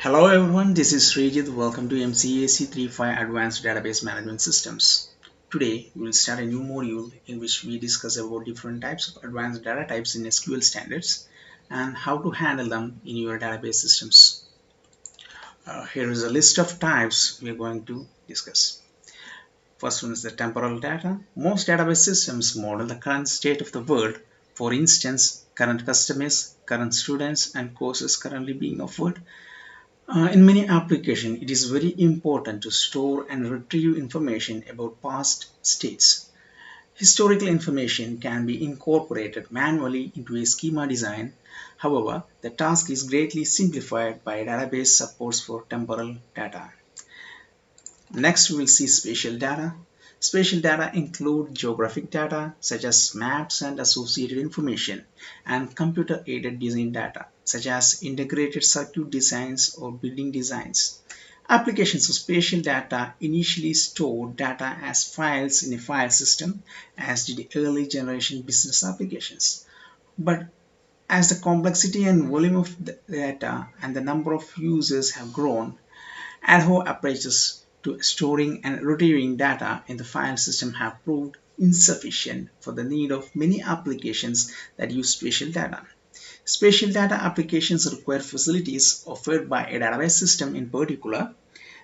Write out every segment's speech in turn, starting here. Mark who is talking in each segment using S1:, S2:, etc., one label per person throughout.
S1: Hello everyone, this is Srijit. Welcome to MCAC35 Advanced Database Management Systems. Today we will start a new module in which we discuss about different types of advanced data types in SQL standards and how to handle them in your database systems. Here is a list of types we are going to discuss. First one is the temporal data. Most database systems model the current state of the world. For instance, current customers, current students, and courses currently being offered. In many applications, it is very important to store and retrieve information about past states. Historical information can be incorporated manually into a schema design. However, the task is greatly simplified by database supports for temporal data. Next, we will see spatial data. Spatial data include geographic data such as maps and associated information, and computer-aided design data such as integrated circuit designs or building designs. Applications of spatial data initially stored data as files in a file system, as did early generation business applications. But as the complexity and volume of the data and the number of users have grown, ad hoc approaches to storing and retrieving data in the file system have proved insufficient for the need of many applications that use spatial data. Spatial data applications require facilities offered by a database system, in particular,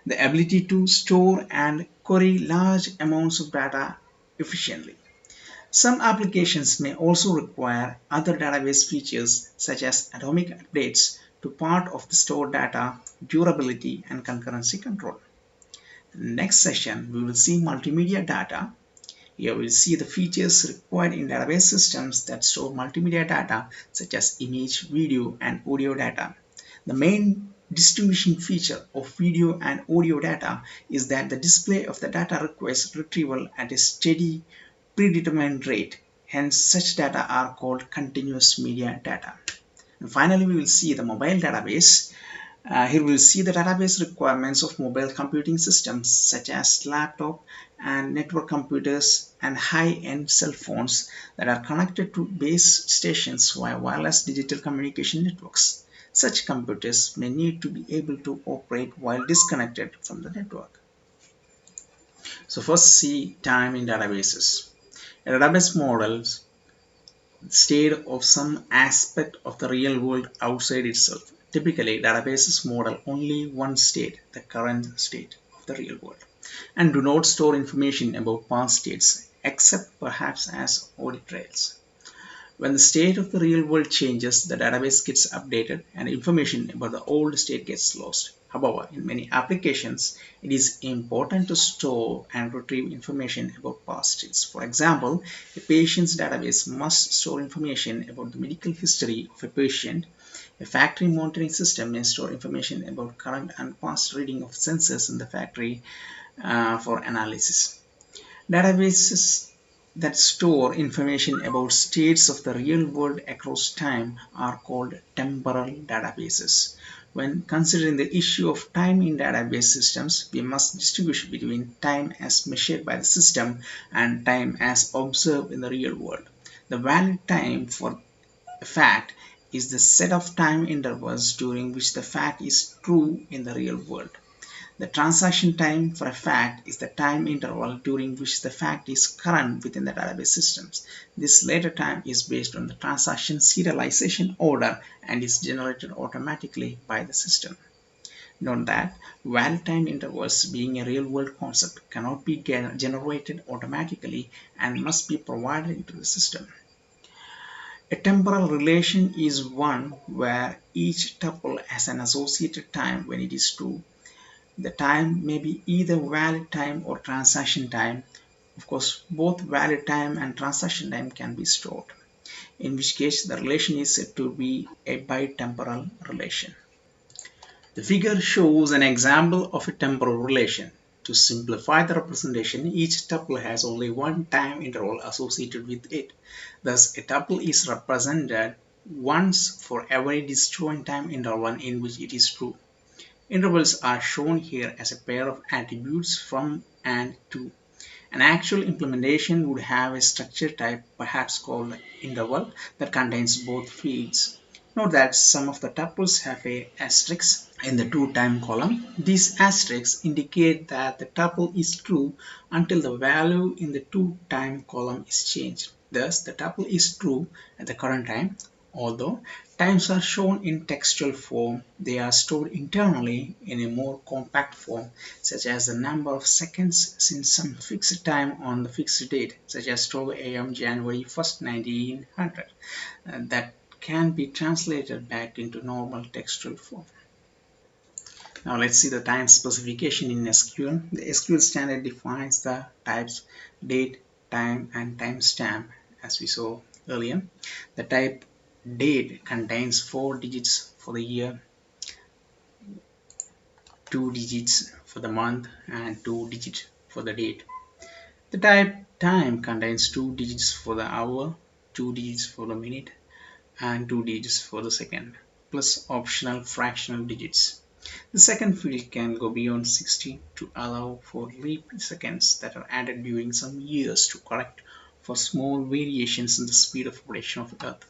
S1: the ability to store and query large amounts of data efficiently. Some applications may also require other database features such as atomic updates to part of the stored data, durability, and concurrency control. Next session, we will see multimedia data. Here we will see the features required in database systems that store multimedia data such as image, video, and audio data. The main distinguishing feature of video and audio data is that the display of the data requires retrieval at a steady predetermined rate. Hence, such data are called continuous media data. And finally, we will see the mobile database. Here we will see the database requirements of mobile computing systems such as laptop and network computers and high-end cell phones that are connected to base stations via wireless digital communication networks. Such computers may need to be able to operate while disconnected from the network. So first, see time in databases. A database models state of some aspect of the real world outside itself. Typically, databases model only one state, the current state of the real world, and do not store information about past states, except perhaps as audit trails. When the state of the real world changes, the database gets updated and information about the old state gets lost. However, in many applications, it is important to store and retrieve information about past states. For example, a patient's database must store information about the medical history of a patient. A factory monitoring system may store information about current and past reading of sensors in the factory for analysis. Databases that store information about states of the real world across time are called temporal databases. When considering the issue of time in database systems, we must distinguish between time as measured by the system and time as observed in the real world. The valid time for a fact is the set of time intervals during which the fact is true in the real world. The transaction time for a fact is the time interval during which the fact is current within the database systems. This later time is based on the transaction serialization order and is generated automatically by the system. Note that valid time intervals, being a real-world concept, cannot be generated automatically and must be provided into the system. A temporal relation is one where each tuple has an associated time when it is true. The time may be either valid time or transaction time. Of course, both valid time and transaction time can be stored, in which case the relation is said to be a bitemporal relation. The figure shows an example of a temporal relation. To simplify the representation, each tuple has only one time interval associated with it. Thus, a tuple is represented once for every disjoint time interval in which it is true. Intervals are shown here as a pair of attributes from and to. An actual implementation would have a structure type, perhaps called interval, that contains both fields. Note that some of the tuples have a asterisk in the to-time column. These asterisks indicate that the tuple is true until the value in the to-time column is changed. Thus, the tuple is true at the current time. Although times are shown in textual form, they are stored internally in a more compact form, such as the number of seconds since some fixed time on the fixed date, such as 12 a.m. January 1st, 1900. That can be translated back into normal textual form. Now let's see the time specification in SQL. The SQL standard defines the types date, time, and timestamp as we saw earlier. The type date contains 4 digits for the year, 2 digits for the month, and 2 digits for the date. The type time contains 2 digits for the hour, 2 digits for the minute, and 2 digits for the second, plus optional fractional digits. The second field can go beyond 60 to allow for leap seconds that are added during some years to correct for small variations in the speed of rotation of the Earth.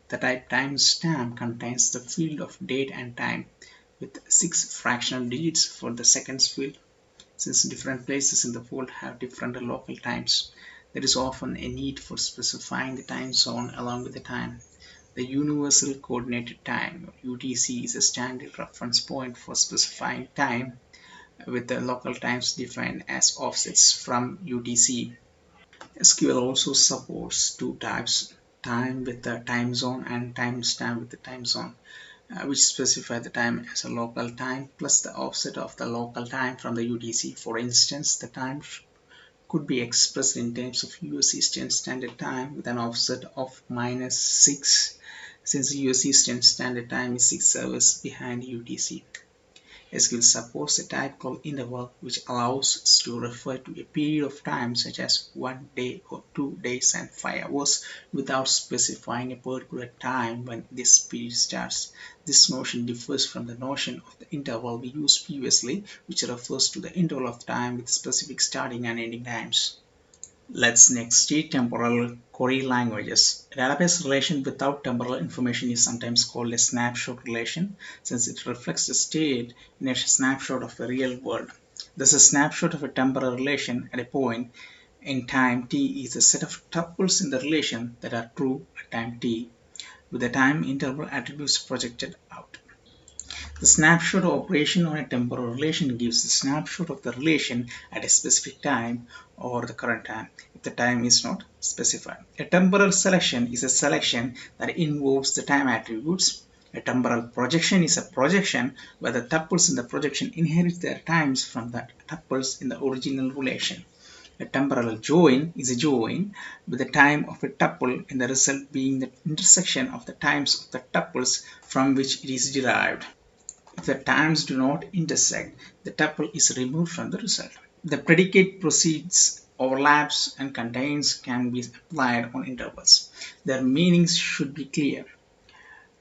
S1: The type timestamp contains the field of date and time with 6 fractional digits for the seconds field. Since different places in the world have different local times, there is often a need for specifying the time zone along with the time. The Universal Coordinated Time (UTC) is a standard reference point for specifying time, with the local times defined as offsets from UTC. SQL also supports two types: time with the time zone and timestamp with the time zone, which specify the time as a local time plus the offset of the local time from the UTC. For instance, the time could be expressed in terms of US Eastern Standard Time with an offset of -6, since US Eastern Standard Time is 6 hours behind UTC. SQL supports a type called interval, which allows us to refer to a period of time such as 1 day or 2 days and 5 hours without specifying a particular time when this period starts. This notion differs from the notion of the interval we used previously, which refers to the interval of time with specific starting and ending times. Let's next see temporal query languages. A database relation without temporal information is sometimes called a snapshot relation, since it reflects the state in a snapshot of the real world. Thus, a snapshot of a temporal relation at a point in time t is a set of tuples in the relation that are true at time t, with the time interval attributes projected out. The snapshot operation on a temporal relation gives the snapshot of the relation at a specific time or the current time if the time is not specified. A temporal selection is a selection that involves the time attributes. A temporal projection is a projection where the tuples in the projection inherit their times from the tuples in the original relation. A temporal join is a join with the time of a tuple and the result being the intersection of the times of the tuples from which it is derived. If the times do not intersect, the tuple is removed from the result. The predicate precedes, overlaps, and contains can be applied on intervals. Their meanings should be clear.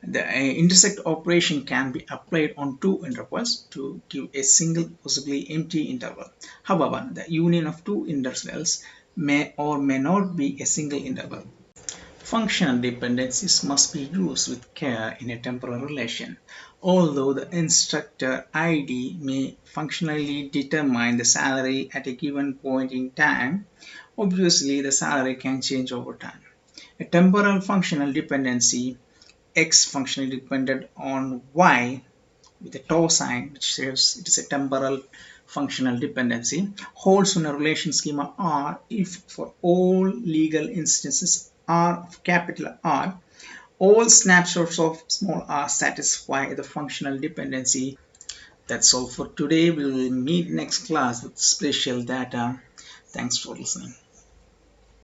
S1: The intersect operation can be applied on two intervals to give a single, possibly empty interval. However, the union of two intervals may or may not be a single interval. Functional dependencies must be used with care in a temporal relation. Although the instructor ID may functionally determine the salary at a given point in time, obviously the salary can change over time. A temporal functional dependency, X functionally dependent on Y with a tau sign, which says it is a temporal functional dependency, holds on a relation schema R if for all legal instances R of capital R, all snapshots of small r satisfy the functional dependency. That's all for today. We will meet next class with spatial data. Thanks for listening.